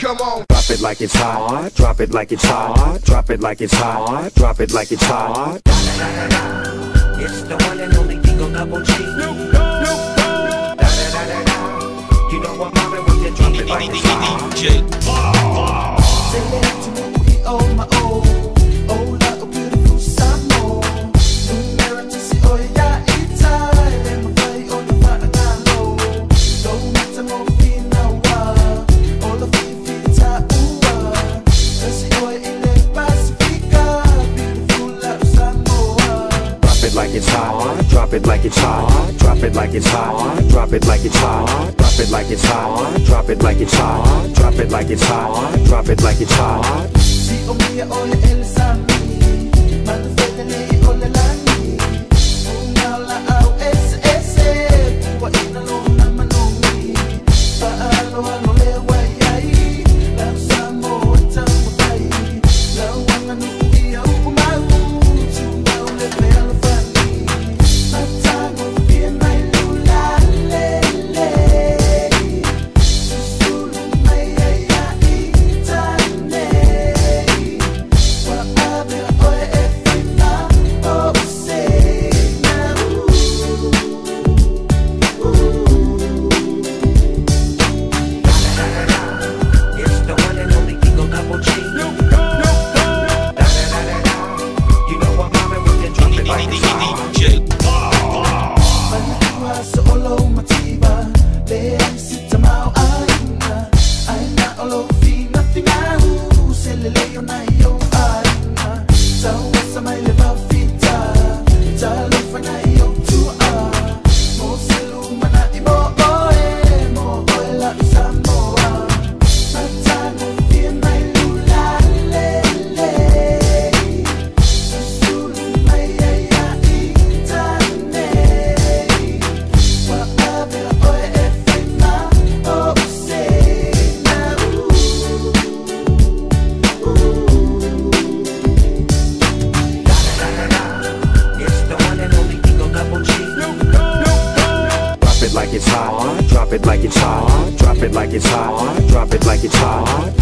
come on. Drop it like it's hot, drop it like it's hot, drop it like it's hot, drop it like it's hot. It's the one and only Eagle Double G. You know what, mama, when you drop it like it's hot. DJ Like it's hot, drop it like it's hot, drop it like it's hot, drop it like it's hot, drop it like it's hot, drop it like it's hot, drop it like it's hot, drop it like it's hot. Si omia ole el sami, manu fedele ole lani, unala au SS, wa inalo na manomi, paalo alo le wayai, la samo tamu kai, la wanganu ia upumau, tuma ole pelo. Like it's hot, drop it like it's hot, drop it like it's hot, drop it like it's hot.